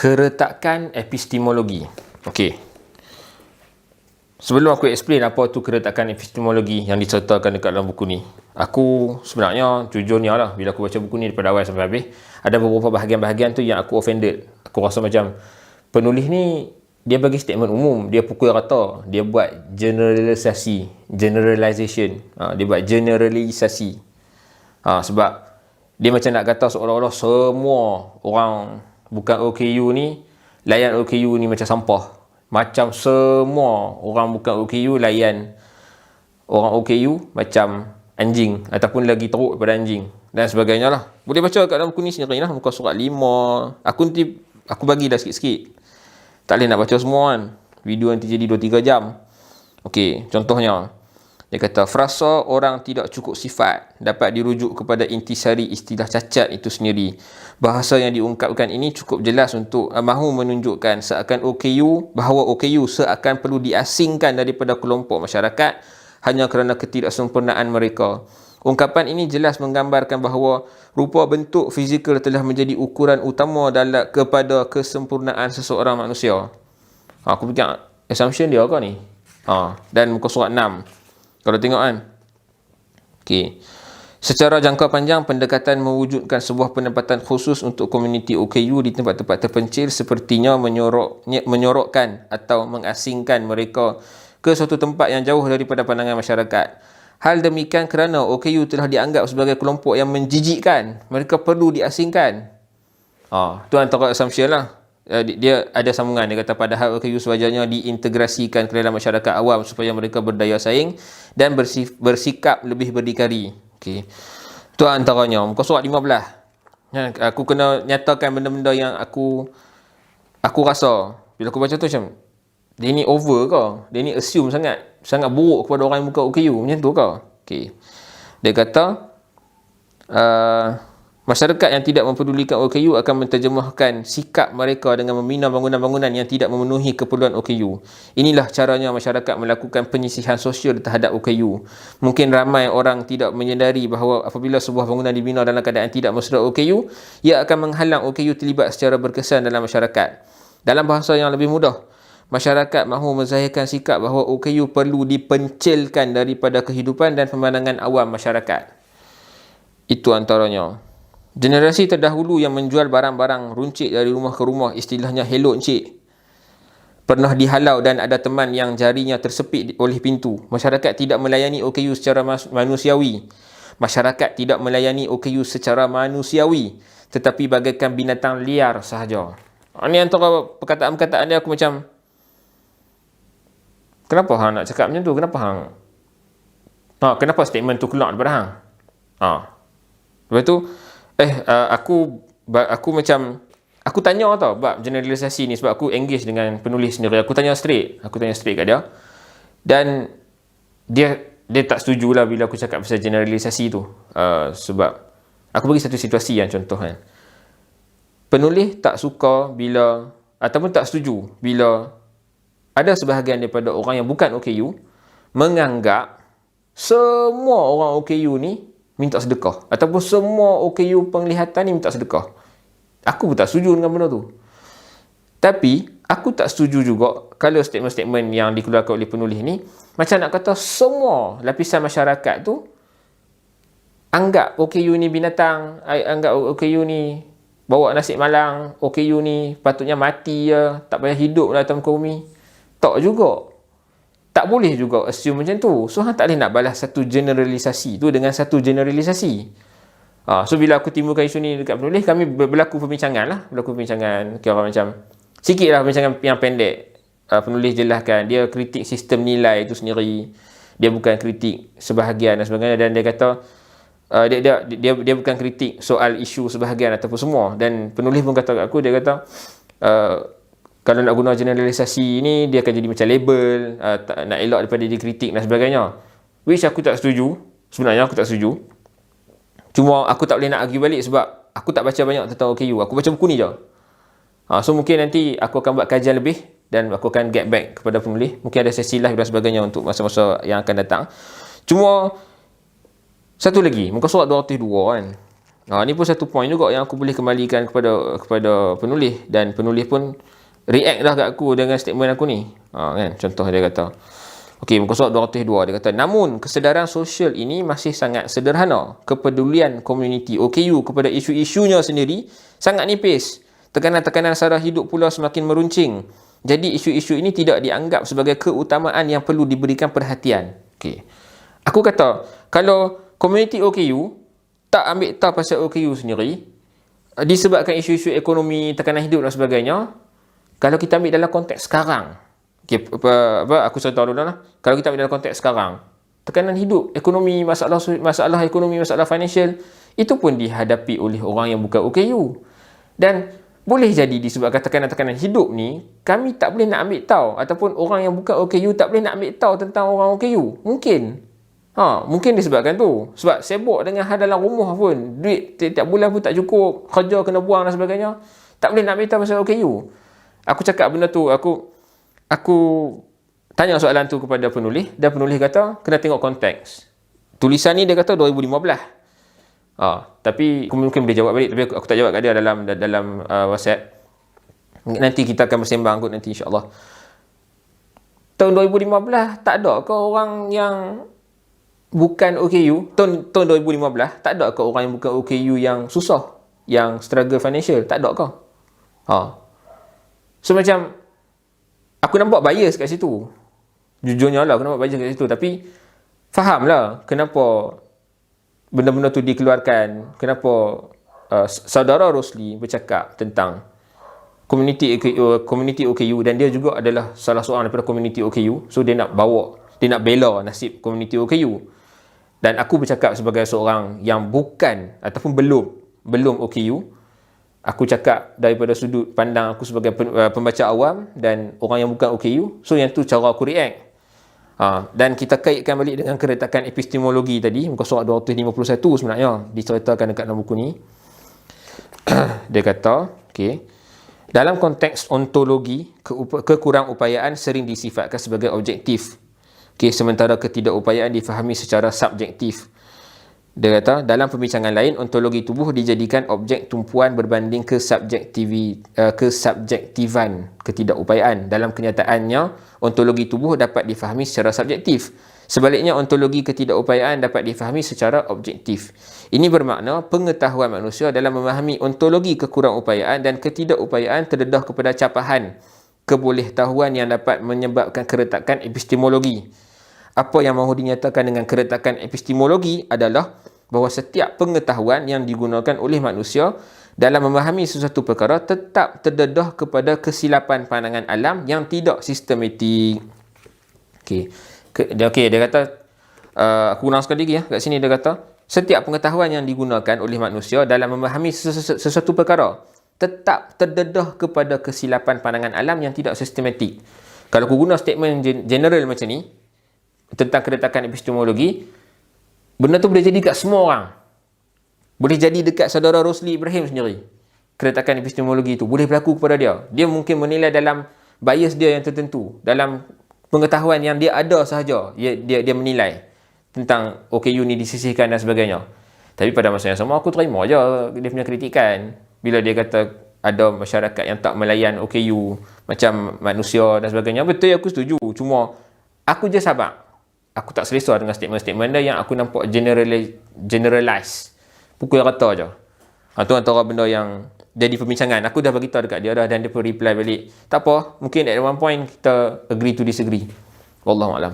Keretakan epistemologi. Okey. Sebelum aku explain apa tu keretakan epistemologi yang diceritakan dekat dalam buku ni, aku sebenarnya jujurnya lah, bila aku baca buku ni daripada awal sampai habis, ada beberapa bahagian-bahagian tu yang aku offended. Aku rasa macam penulis ni dia bagi statement umum, dia pukul rata, dia buat generalisasi, generalization, dia buat generalisasi. Sebab dia macam nak kata seolah-olah semua orang bukan OKU ni layan OKU ni macam sampah. Macam semua orang bukan OKU layan orang OKU macam anjing ataupun lagi teruk daripada anjing dan sebagainya lah. Boleh baca kat dalam buku ni sendiri lah, muka surat 5. Aku bagi dah sikit-sikit. Tak boleh nak baca semua kan. Video nanti jadi 2-3 jam. Okey, contohnya dia kata frasa orang tidak cukup sifat dapat dirujuk kepada intisari istilah cacat itu sendiri. Bahasa yang diungkapkan ini cukup jelas untuk mahu menunjukkan bahawa OKU seakan perlu diasingkan daripada kelompok masyarakat hanya kerana ketidaksempurnaan mereka. Ungkapan ini jelas menggambarkan bahawa rupa bentuk fizikal telah menjadi ukuran utama kepada kesempurnaan seseorang manusia. Aku fikir assumption dia ke ni? Dan muka surat 6. Kalau tengok kan. Okey. Secara jangka panjang, pendekatan mewujudkan sebuah pendapatan khusus untuk komuniti OKU di tempat-tempat terpencil sepertinya menyorokkan atau mengasingkan mereka ke suatu tempat yang jauh daripada pandangan masyarakat. Hal demikian kerana OKU telah dianggap sebagai kelompok yang menjijikkan. Mereka perlu diasingkan. Tu antara assumption lah. Dia ada sambungan. Dia kata padahal OKU sewajarnya diintegrasikan ke dalam masyarakat awam supaya mereka berdaya saing dan bersikap lebih berdikari. Okey. Tu antaranya. Muka surat 15. Aku kena nyatakan benda-benda yang aku rasa bila aku baca tu macam dia ni over ke? Dia ni assume sangat buruk kepada orang yang buka OKU macam tu ke? Okey. Dia kata masyarakat yang tidak mempedulikan OKU akan menterjemahkan sikap mereka dengan membina bangunan-bangunan yang tidak memenuhi keperluan OKU. Inilah caranya masyarakat melakukan penyisihan sosial terhadap OKU. Mungkin ramai orang tidak menyedari bahawa apabila sebuah bangunan dibina dalam keadaan tidak mesra OKU, ia akan menghalang OKU terlibat secara berkesan dalam masyarakat. Dalam bahasa yang lebih mudah, masyarakat mahu menzahirkan sikap bahawa OKU perlu dipencilkan daripada kehidupan dan pemandangan awam masyarakat. Itu antaranya. Generasi terdahulu yang menjual barang-barang runcit dari rumah ke rumah, istilahnya hello encik, pernah dihalau dan ada teman yang jarinya tersepit oleh pintu. Masyarakat tidak melayani OKU secara manusiawi. Masyarakat tidak melayani OKU secara manusiawi, tetapi bagaikan binatang liar sahaja. Ini antara perkataan-perkataan dia aku macam, kenapa hang nak cakap macam tu? Kenapa hang? Kenapa statement tu keluar daripada hang? Lepas tu aku macam aku tanya tau bab generalisasi ni sebab aku engage dengan penulis sendiri. Aku tanya straight kat dia. Dan dia tak setujulah bila aku cakap pasal generalisasi tu. Sebab aku bagi satu situasi yang contoh kan. Penulis tak suka bila ataupun tak setuju bila ada sebahagian daripada orang yang bukan OKU menganggap semua orang OKU ni minta sedekah ataupun semua OKU penglihatan ni minta sedekah. Aku pun tak setuju dengan benda tu. Tapi aku tak setuju juga kalau statement-statement yang dikeluarkan oleh penulis ni macam nak kata semua lapisan masyarakat tu anggap OKU ni binatang, anggap OKU ni bawa nasib malang, OKU ni patutnya mati je, tak payah hidup lah atas muka bumi. Tak juga. Tak boleh juga assume macam tu. So, hang tak boleh nak balas satu generalisasi tu dengan satu generalisasi. So, bila aku timbulkan isu ni dekat penulis, kami berlaku perbincangan. Kira macam, sikit lah perbincangan yang pendek. Penulis jelaskan, dia kritik sistem nilai tu sendiri. Dia bukan kritik sebahagian dan sebagainya. Dan dia kata, dia bukan kritik soal isu sebahagian ataupun semua. Dan penulis pun kata kat aku, dia kata, kalau nak guna generalisasi ni, dia akan jadi macam label, nak elak daripada dia kritik dan sebagainya. Which aku tak setuju. Sebenarnya aku tak setuju. Cuma aku tak boleh nak argue balik sebab aku tak baca banyak tentang OKU. Aku baca buku ni je. So mungkin nanti aku akan buat kajian lebih dan aku akan get back kepada penulis. Mungkin ada sesi live dan sebagainya untuk masa-masa yang akan datang. Cuma satu lagi, muka surat 202 kan. Ni pun satu point juga yang aku boleh kembalikan kepada penulis, dan penulis pun react dah kat aku dengan statement aku ni. Kan, contoh dia kata, okey, muka surat 202, dia kata, namun kesedaran sosial ini masih sangat sederhana. Kepedulian komuniti OKU kepada isu-isunya sendiri sangat nipis. Tekanan-tekanan sara hidup pula semakin meruncing. Jadi isu-isu ini tidak dianggap sebagai keutamaan yang perlu diberikan perhatian. Okey. Aku kata, kalau komuniti OKU tak ambil tahu pasal OKU sendiri, disebabkan isu-isu ekonomi, tekanan hidup dan sebagainya, kalau kita ambil dalam konteks sekarang, okay, aku cerita dulu lah. Kalau kita ambil dalam konteks sekarang, tekanan hidup, ekonomi, masalah ekonomi, masalah financial, itu pun dihadapi oleh orang yang bukan OKU. Dan boleh jadi disebabkan tekanan-tekanan hidup ni, kami tak boleh nak ambil tahu, ataupun orang yang bukan OKU tak boleh nak ambil tahu tentang orang OKU. Mungkin. Mungkin disebabkan tu. Sebab sibuk dengan hal dalam rumah pun. Duit tiap bulan pun tak cukup. Kerja kena buang dan sebagainya. Tak boleh nak ambil tahu pasal OKU. Aku cakap benda tu. Aku tanya soalan tu kepada penulis. Dan penulis kata, kena tengok konteks. Tulisan ni dia kata 2015. Tapi aku mungkin boleh jawab balik. Tapi aku tak jawab kat dia dalam WhatsApp. Nanti kita akan bersembang kot nanti, insyaAllah. Tahun 2015 tak ada ke orang yang bukan OKU? Tahun 2015 tak ada ke orang yang bukan OKU yang susah, yang struggle financial? Tak ada ke? So macam aku nampak bias kat situ. Jujurnya lah aku nampak bias kat situ. Tapi fahamlah kenapa benda-benda tu dikeluarkan. Kenapa saudara Rosli bercakap tentang komuniti OKU, dan dia juga adalah salah seorang daripada komuniti OKU. So dia nak bela nasib komuniti OKU. Dan aku bercakap sebagai seorang yang bukan ataupun belum OKU. Aku cakap daripada sudut pandang aku sebagai pembaca awam dan orang yang bukan OKU. So yang tu cara aku react. Dan kita kaitkan balik dengan keretakan epistemologi tadi, muka surat 251 sebenarnya diceritakan dekat dalam buku ni. Dia kata, okey, dalam konteks ontologi, kekurangupayaan sering disifatkan sebagai objektif. Sementara ketidakupayaan difahami secara subjektif. Dia kata, dalam pembincangan lain, ontologi tubuh dijadikan objek tumpuan berbanding kesubjektifan ketidakupayaan. Dalam kenyataannya, ontologi tubuh dapat difahami secara subjektif. Sebaliknya, ontologi ketidakupayaan dapat difahami secara objektif. Ini bermakna pengetahuan manusia dalam memahami ontologi kekurangupayaan dan ketidakupayaan terdedah kepada capahan kebolehtahuan yang dapat menyebabkan keretakan epistemologi. Apa yang mahu dinyatakan dengan keretakan epistemologi adalah bahawa setiap pengetahuan yang digunakan oleh manusia dalam memahami sesuatu perkara tetap terdedah kepada kesilapan pandangan alam yang tidak sistematik. Dia kata, aku ulang sekali lagi kat sini. Dia kata, setiap pengetahuan yang digunakan oleh manusia dalam memahami sesuatu perkara tetap terdedah kepada kesilapan pandangan alam yang tidak sistematik. Kalau aku guna statement general macam ni tentang keretakan epistemologi, benda tu boleh jadi kat semua orang. Boleh jadi dekat saudara Rosli Ibrahim sendiri. Keretakan epistemologi tu boleh berlaku kepada dia. Dia mungkin menilai dalam bias dia yang tertentu, dalam pengetahuan yang dia ada sahaja, dia menilai tentang OKU ni disisihkan dan sebagainya. Tapi pada masa yang sama aku terima je dia punya kritikan. Bila dia kata ada masyarakat yang tak melayan OKU macam manusia dan sebagainya, betul, aku setuju. Cuma aku je sabar. Aku tak selesa dengan statement-statement dia yang aku nampak generalize. Pukul rata je. Itu antara benda yang jadi perbincangan. Aku dah beritahu dekat dia dah, dan dia pun reply balik. Tak apa, mungkin at one point kita agree to disagree. Wallahualam.